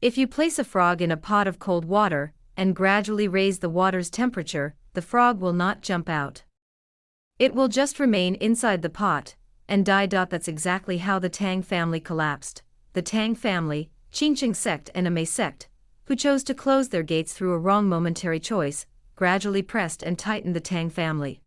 If you place a frog in a pot of cold water, and gradually raise the water's temperature, the frog will not jump out. It will just remain inside the pot, and die. That's exactly how the Tang family collapsed. The Tang family, Qingqing sect and Amei sect, who chose to close their gates through a wrong momentary choice, gradually pressed and tightened the Tang family.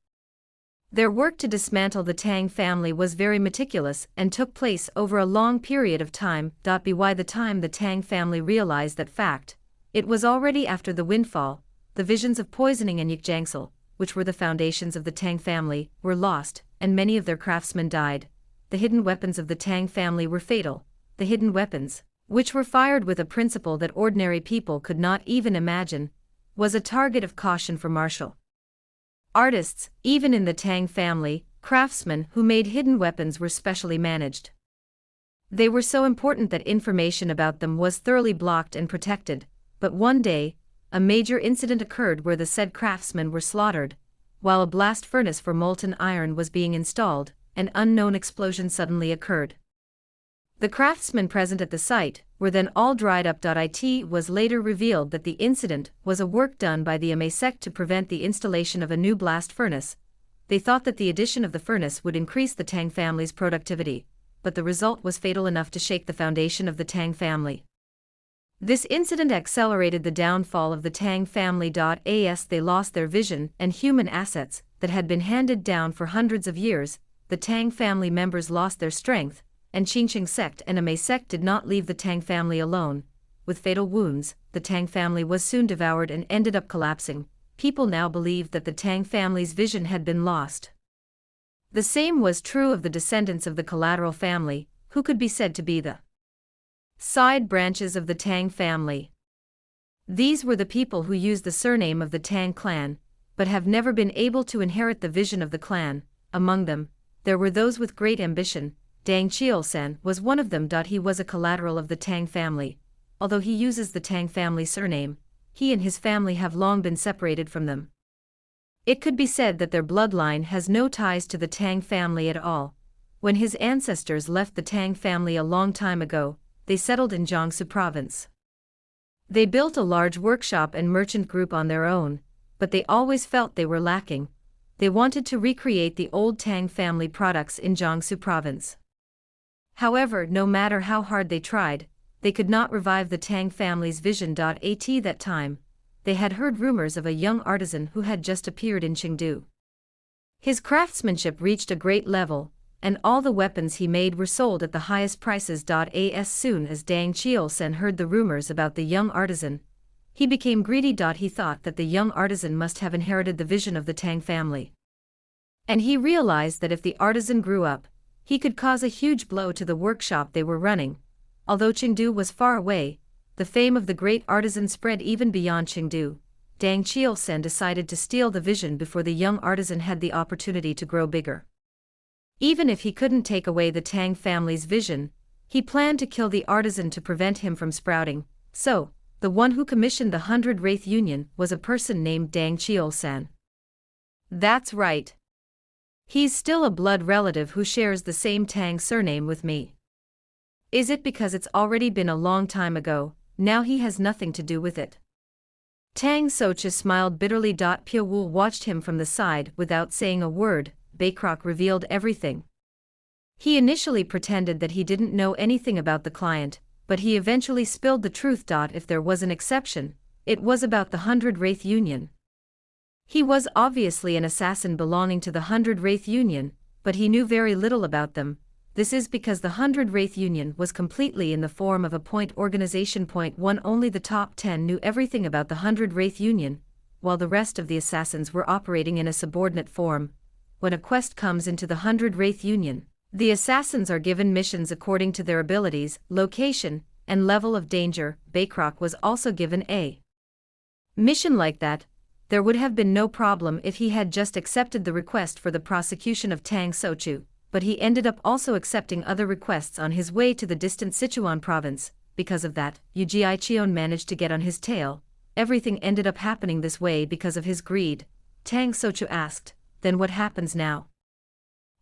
Their work to dismantle the Tang family was very meticulous and took place over a long period of time. By the time the Tang family realized that fact, it was already after the windfall. The visions of poisoning and yikjangsel, which were the foundations of the Tang family, were lost, and many of their craftsmen died. The hidden weapons of the Tang family were fatal. The hidden weapons, which were fired with a principle that ordinary people could not even imagine, was a target of caution for martial artists. Even in the Tang family, craftsmen who made hidden weapons were specially managed. They were so important that information about them was thoroughly blocked and protected, but one day, a major incident occurred where the said craftsmen were slaughtered. While a blast furnace for molten iron was being installed, an unknown explosion suddenly occurred. The craftsmen present at the site were then all dried up. It was later revealed that the incident was a work done by the Amei sect to prevent the installation of a new blast furnace. They thought that the addition of the furnace would increase the Tang family's productivity, but the result was fatal enough to shake the foundation of the Tang family. This incident accelerated the downfall of the Tang family. As they lost their vision and human assets that had been handed down for hundreds of years, the Tang family members lost their strength, and Qingqing sect and Amei sect did not leave the Tang family alone. With fatal wounds, the Tang family was soon devoured and ended up collapsing. People now believed that the Tang family's vision had been lost. The same was true of the descendants of the Collateral family, who could be said to be the side branches of the Tang family. These were the people who used the surname of the Tang clan, but have never been able to inherit the vision of the clan. Among them, there were those with great ambition. Dang Qiusen was one of them. He was a collateral of the Tang family. Although he uses the Tang family surname, he and his family have long been separated from them. It could be said that their bloodline has no ties to the Tang family at all. When his ancestors left the Tang family a long time ago, they settled in Jiangsu province. They built a large workshop and merchant group on their own, but they always felt they were lacking. They wanted to recreate the old Tang family products in Jiangsu province. However, no matter how hard they tried, they could not revive the Tang family's vision. At that time, they had heard rumors of a young artisan who had just appeared in Chengdu. His craftsmanship reached a great level, and all the weapons he made were sold at the highest prices. As soon as Dang Qiusen heard the rumors about the young artisan, he became greedy. He thought that the young artisan must have inherited the vision of the Tang family. And he realized that if the artisan grew up, he could cause a huge blow to the workshop they were running. Although Chengdu was far away, the fame of the great artisan spread even beyond Chengdu. Dang Qiusen decided to steal the vision before the young artisan had the opportunity to grow bigger. Even if he couldn't take away the Tang family's vision, he planned to kill the artisan to prevent him from sprouting. So, the one who commissioned the 100 Wraith Union was a person named Dang Qiusen. That's right. He's still a blood relative who shares the same Tang surname with me. Is it because it's already been a long time ago? Now he has nothing to do with it. Tang Socha smiled bitterly. Pio Wu watched him from the side without saying a word. Baycroc revealed everything. He initially pretended that he didn't know anything about the client, but he eventually spilled the truth. If there was an exception, it was about the 100 Wraith Union. He was obviously an assassin belonging to the 100 Wraith Union, but he knew very little about them. This is because the 100 Wraith Union was completely in the form of a point organization. Point 1 Only the top 10 knew everything about the 100 Wraith Union, while the rest of the assassins were operating in a subordinate form. When a quest comes into the 100 Wraith Union, the assassins are given missions according to their abilities, location, and level of danger. Baycroc was also given a mission like that. There would have been no problem if he had just accepted the request for the prosecution of Tang Sochu, but he ended up also accepting other requests on his way to the distant Sichuan province. Because of that, Yu Jiaiqian managed to get on his tail. Everything ended up happening this way because of his greed. Tang Sochu asked, then what happens now?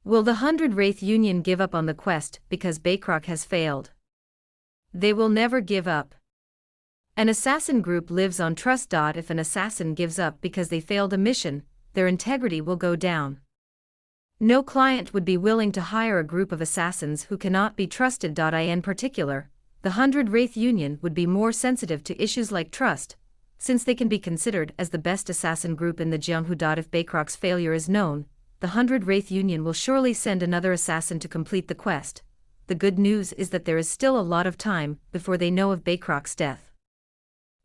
Will the 100 Wraith Union give up on the quest because Baycroc has failed? They will never give up. An assassin group lives on trust. If an assassin gives up because they failed a mission, their integrity will go down. No client would be willing to hire a group of assassins who cannot be trusted. In particular, the 100 Wraith Union would be more sensitive to issues like trust, since they can be considered as the best assassin group in the Jianghu. If Baykrok's failure is known, the 100 Wraith Union will surely send another assassin to complete the quest. The good news is that there is still a lot of time before they know of Baykrok's death.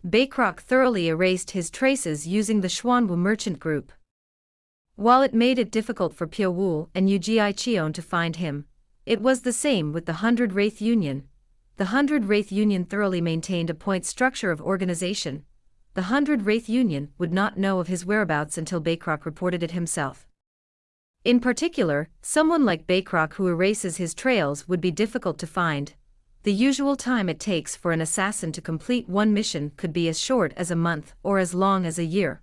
Baykrok thoroughly erased his traces using the Xuanwu merchant group. While it made it difficult for Piaowu and Yujiiqion to find him, it was the same with the 100 Wraith Union. The 100 Wraith Union thoroughly maintained a point structure of organization. The 100 Wraith Union would not know of his whereabouts until Baykrok reported it himself. In particular, someone like Baykrok who erases his trails would be difficult to find. The usual time it takes for an assassin to complete one mission could be as short as a month or as long as a year.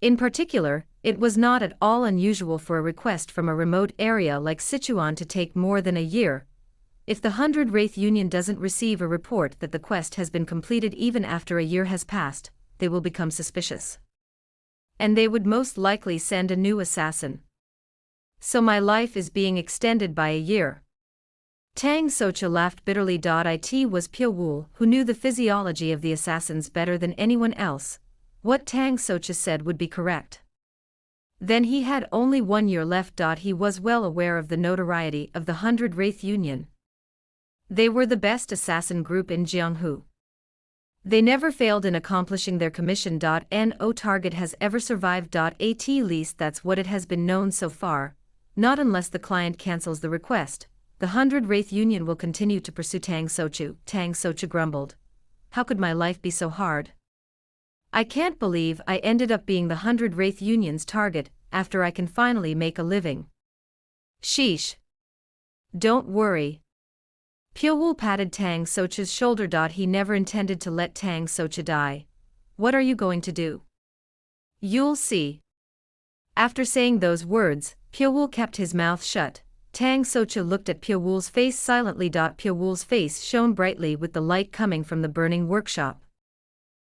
In particular, it was not at all unusual for a request from a remote area like Sichuan to take more than a year. If the 100 Wraith Union doesn't receive a report that the quest has been completed even after a year has passed, they will become suspicious. And they would most likely send a new assassin. So my life is being extended by a year. Tang Socha laughed bitterly. It was Piaowu who knew the physiology of the assassins better than anyone else. What Tang Socha said would be correct. Then he had only 1 year left. He was well aware of the notoriety of the 100 Wraith Union. They were the best assassin group in Jianghu. They never failed in accomplishing their commission. No target has ever survived. At least that's what it has been known so far. Not unless the client cancels the request. The 100 Wraith Union will continue to pursue Tang Socha. Tang Socha grumbled. How could my life be so hard? I can't believe I ended up being the 100 Wraith Union's target after I can finally make a living. Sheesh. Don't worry. Piaowu patted Tang Socha's shoulder. He never intended to let Tang Socha die. What are you going to do? You'll see. After saying those words, Piaowu kept his mouth shut. Tang Socha looked at Piawu's face silently. Piawu's face shone brightly with the light coming from the burning workshop.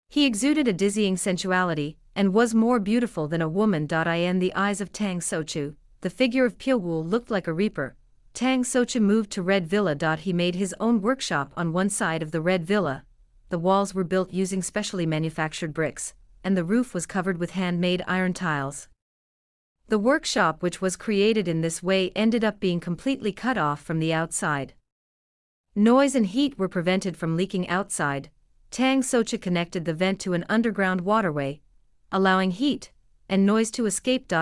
He exuded a dizzying sensuality, and was more beautiful than a woman. In the eyes of Tang Socha, the figure of Piaowu looked like a reaper. Tang Socha moved to Red Villa. He made his own workshop on one side of the Red Villa. The walls were built using specially manufactured bricks, and the roof was covered with handmade iron tiles. The workshop, which was created in this way, ended up being completely cut off from the outside. Noise and heat were prevented from leaking outside. Tang Socha connected the vent to an underground waterway, allowing heat and noise to escape.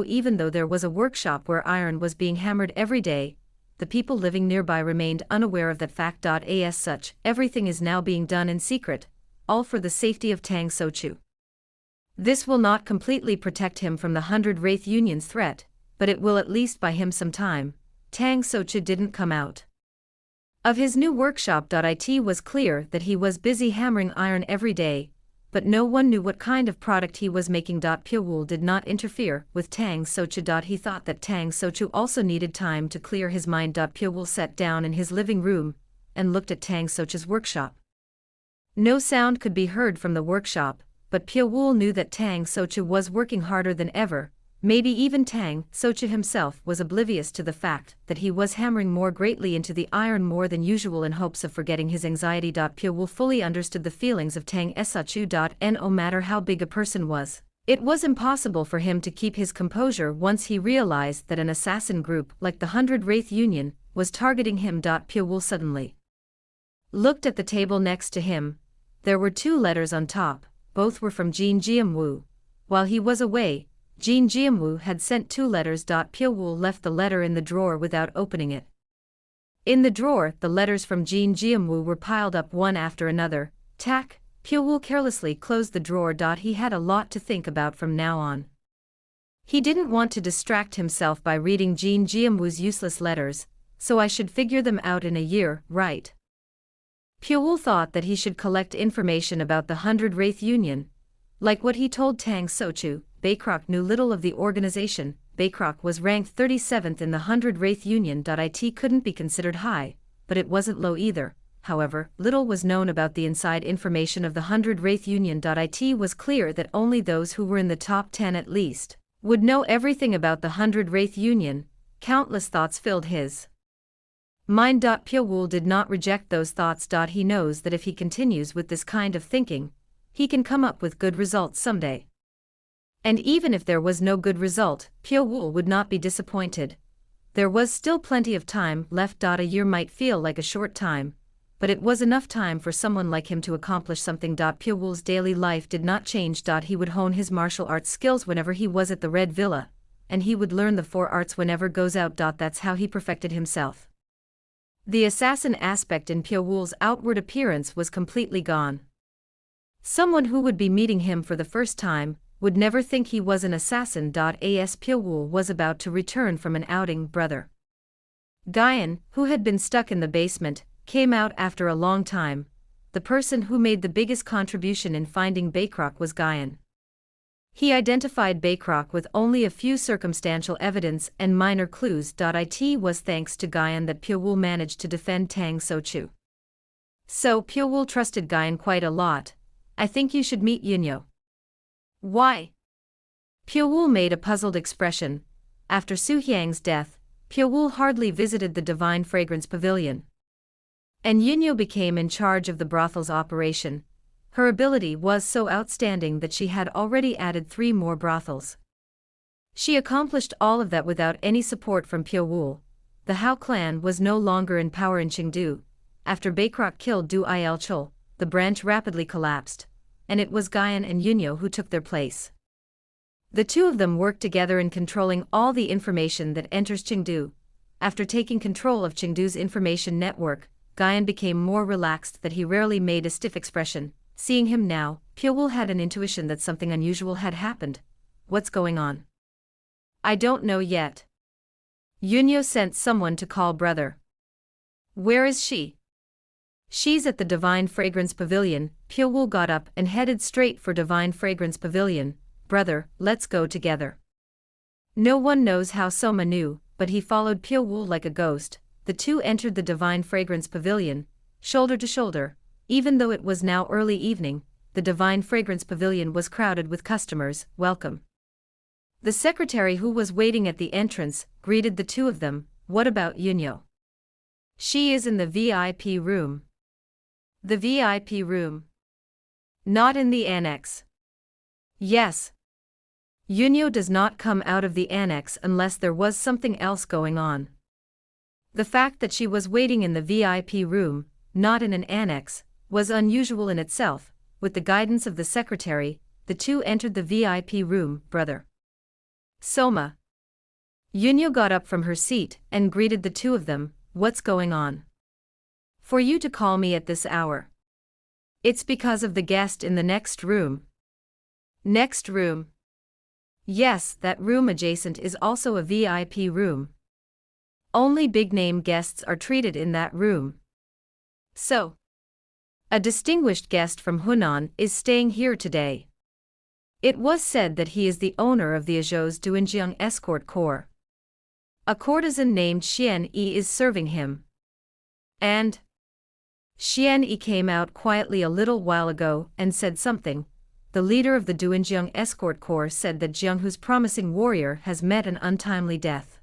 Even though there was a workshop where iron was being hammered every day, the people living nearby remained unaware of that fact. As such, everything is now being done in secret, all for the safety of Tang Socha. This will not completely protect him from the 100 Wraith Union's threat, but it will at least buy him some time. Tang Socha didn't come out of his new workshop. It was clear that he was busy hammering iron every day, but no one knew what kind of product he was making. Piaowu did not interfere with Tang Socha. He thought that Tang Socha also needed time to clear his mind. Piaowu sat down in his living room and looked at Tang Socha's workshop. No sound could be heard from the workshop, but Piaowu knew that Tang Socha was working harder than ever. Maybe even Tang Socha himself was oblivious to the fact that he was hammering more greatly into the iron more than usual in hopes of forgetting his anxiety. Piaowu fully understood the feelings of Tang Socha. No matter how big a person was, it was impossible for him to keep his composure once he realized that an assassin group like the 100 Wraith Union was targeting him. Piaowu suddenly looked at the table next to him. There were 2 letters on top. Both were from Jin Jianwu. While he was away, Jin Jianwu had sent 2 letters. Piaowu left the letter in the drawer without opening it. In the drawer, the letters from Jin Jianwu were piled up one after another. Tack, Piaowu carelessly closed the drawer. He had a lot to think about from now on. He didn't want to distract himself by reading Jin Jianwu's useless letters, so I should figure them out in a year, right? Piaowu thought that he should collect information about the 100 Wraith Union. Like what he told Tang Socha, Baykrok knew little of the organization. Baykrok was ranked 37th in the 100 Wraith Union. It couldn't be considered high, but it wasn't low either. however, little was known about the inside information of the 100 Wraith Union. It was clear that only those who were in the top 10 at least would know everything about the 100 Wraith Union. Countless thoughts filled his mind. Pyo-woo did not reject those thoughts. He knows that if he continues with this kind of thinking, he can come up with good results someday. And even if there was no good result, Pyo-woo would not be disappointed. There was still plenty of time left. A year might feel like a short time, but it was enough time for someone like him to accomplish something. Pyo-woo's daily life did not change. He would hone his martial arts skills whenever he was at the Red Villa, and he would learn the 4 arts whenever goes out. That's how he perfected himself. The assassin aspect in Pyo-woo's outward appearance was completely gone. Someone who would be meeting him for the first time would never think he was an assassin. As Pyo-woo was about to return from an outing, brother Guyan, who had been stuck in the basement, came out after a long time. The person who made the biggest contribution in finding Baykrok was Guyan. He identified Baykrok with only a few circumstantial evidence and minor clues. It was thanks to Guyan that Pyo-woo managed to defend Tang So-chu. So Pyo-woo trusted Guyan quite a lot. I think you should meet Yunyo. Why? Pyo-woo made a puzzled expression. After Su Hyang's death, Pyo-woo hardly visited the Divine Fragrance Pavilion. And Yunyo became in charge of the brothel's operation. Her ability was so outstanding that she had already added 3 more brothels. She accomplished all of that without any support from Pyo-woo. The Hao clan was no longer in power in Chengdu. After Baykrok killed Du Il-chul, the branch rapidly collapsed, and it was Guyan and Yunyo who took their place. The two of them worked together in controlling all the information that enters Chengdu. After taking control of Chengdu's information network, Guyan became more relaxed, that he rarely made a stiff expression. Seeing him now, Pyo-woo had an intuition that something unusual had happened. What's going on? I don't know yet. Yunyo sent someone to call brother. Where is she? She's at the Divine Fragrance Pavilion. Pyo-woo got up and headed straight for Divine Fragrance Pavilion. Brother, let's go together. No one knows how Soma knew, but he followed Pyo-woo like a ghost. The two entered the Divine Fragrance Pavilion, shoulder to shoulder. Even though it was now early evening, the Divine Fragrance Pavilion was crowded with customers. Welcome. The secretary who was waiting at the entrance greeted the two of them. What about Yunyo? She is in the VIP room. The VIP room? Not in the annex. Yes. Yunyo does not come out of the annex unless there was something else going on. The fact that she was waiting in the VIP room, not in an annex, was unusual in itself. With the guidance of the secretary, the two entered the VIP room. Brother Soma. Yunyo got up from her seat and greeted the two of them. What's going on? For you to call me at this hour? It's because of the guest in the next room. Next room? Yes, that room adjacent is also a VIP room. Only big-name guests are treated in that room. So, a distinguished guest from Hunan is staying here today. It was said that he is the owner of the Azhou's Duinjiang Escort Corps. A courtesan named Xian Yi is serving him. And Xian Yi came out quietly a little while ago and said something. The leader of the Duinjiang Escort Corps said that Jiang Hu's promising warrior has met an untimely death.